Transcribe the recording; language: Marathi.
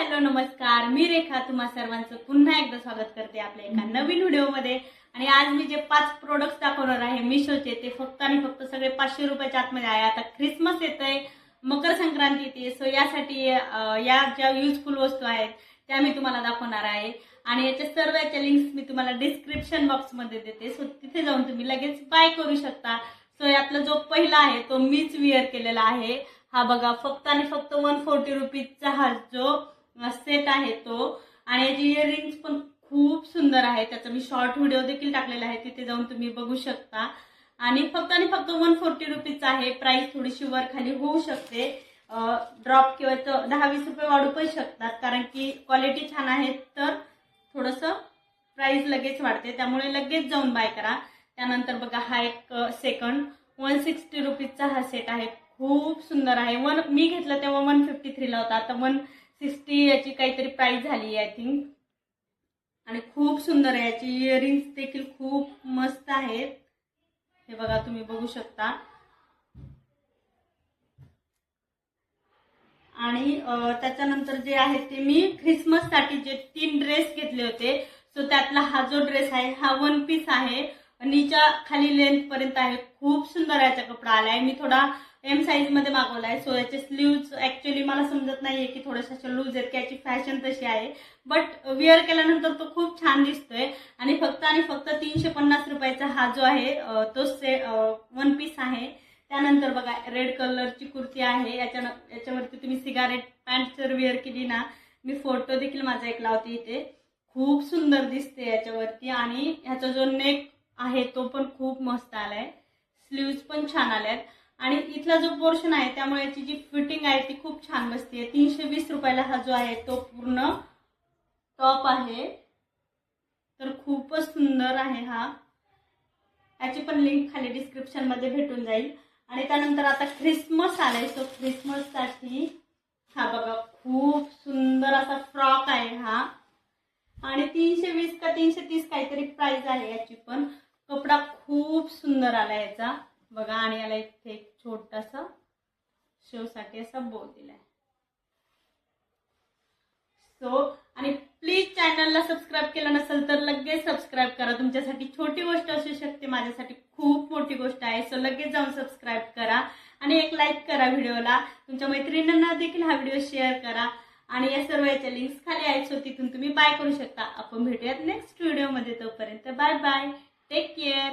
हॅलो नमस्कार, मी रेखा तुम्हा सर्वांचं पुन्हा एकदा स्वागत करते आपल्या एका नवीन व्हिडिओमध्ये। आणि आज मी जे 5 प्रोडक्ट्स दाखवणार आहे मिशोचे ते फक्त आणि फक्त सगळे 500 रुपयाच्या आतमध्ये आहे। आता ख्रिसमस येतोय, मकर संक्रांती येते, सो यासाठी या ज्या युजफुल वस्तू आहेत त्या मी तुम्हाला दाखवणार आहे आणि याच्या सर्वच्या लिंक्स मी तुम्हाला डिस्क्रिप्शन बॉक्समध्ये देते, सो तिथे जाऊन तुम्ही लगेच बाय करू शकता। सो यातला जो पहिला आहे तो मीच वेअर केलेला आहे। हा बघा, फक्त आणि फक्त 140 रुपीजचा हा जो सेट आहे तो, आणि याची इयरिंग्स पण खूप सुंदर आहे। त्याचा मी शॉर्ट व्हिडिओ देखील टाकलेला आहे, तिथे जाऊन तुम्ही बघू शकता। आणि फक्त 140 रुपीजचा आहे। प्राइस थोडीशी वर खाली होऊ शकते, ड्रॉप किंवा 10-20 रुपये वाढू पण शकतात, कारण की क्वालिटी छान आहे तर थोडंसं प्राइस लगेच वाढते, त्यामुळे लगेच जाऊन बाय करा। त्यानंतर बघा, हा एक सेकंड 160 रुपीजचा हा सेट आहे, खूप सुंदर आहे। मी घेतलं तेव्हा 153 ला होता, आता 160 याची काहीतरी प्राइस झाली आय थिंक। आणि खूप सुंदर आहे, याची इयरिंग्स देखील खूप मस्त आहेत, हे बघा तुम्ही बघू शकता। आणि त्याच्यानंतर जे आहे ते मी ख्रिसमस साठी जे 3 ड्रेस घेतले होते, सो त्यातला हा जो ड्रेस आहे हा 1 पीस आहे, नीच्या खाली लेंथ पर्यंत आहे, खूप सुंदर याचा कपडा आलाय। मी थोडा एम साइज मध्ये मागवलाय, सो याचे स्लीव्स ऍक्च्युअली मला समजत नाहीये की थोडेसे लूज आहेत, की याची फॅशन तशी आहे, बट वेअर केल्यानंतर तो खूप छान दिसतोय। आणि फक्त 350 रुपयाचा हा जो आहे तो 1 पीस आहे। त्यानंतर बघा, रेड कलरची कुर्ती आहे, याच्यावरती तुम्ही सिगारेट पॅन्ट जर वेअर केली ना, मी फोटो देखील माझा एक लावते इथे, खूप सुंदर दिसते याच्यावरती। आणि ह्याचा जो नेक आहे तो पण खूप मस्त आलाय, स्लीव्स पण छान आल्यात, आणि इथला जो पोर्शन आहे त्यामुळे याची जी फिटिंग आहे ती खूप छान बसते। 320 रुपयाला हा जो आहे तो पूर्ण टॉप आहे, तर खूपच सुंदर आहे हा। याची पण लिंक खाली डिस्क्रिप्शन मध्ये भेटून जाईल। आणि त्यानंतर आता ख्रिसमस आलाय, सो ख्रिसमस साठी हा बघा, खूप सुंदर असा फ्रॉक आहे हा, आणि 320 का 330 काहीतरी प्राइस आहे याची, पण कपडा खूप सुंदर आला याचा बघा। आणि याला इथे एक छोटासा शो साठी असा बो दिलाय। सो आणि प्लीज चॅनलला सबस्क्राईब केलं नसेल तर लगेच सबस्क्राईब करा, तुमच्यासाठी छोटी गोष्ट असू शकते, माझ्यासाठी खूप मोठी गोष्ट आहे। सो लगेच जाऊन सबस्क्राईब करा आणि एक लाईक करा व्हिडिओला, तुमच्या मैत्रिणींना देखील हा व्हिडिओ शेअर करा। आणि या सर्वच्या लिंक्स खाली आहेत, सो तिथून तुम्ही बाय करू शकता। आपण भेटूयात नेक्स्ट व्हिडिओमध्ये, तोपर्यंत बाय बाय, टेक केअर।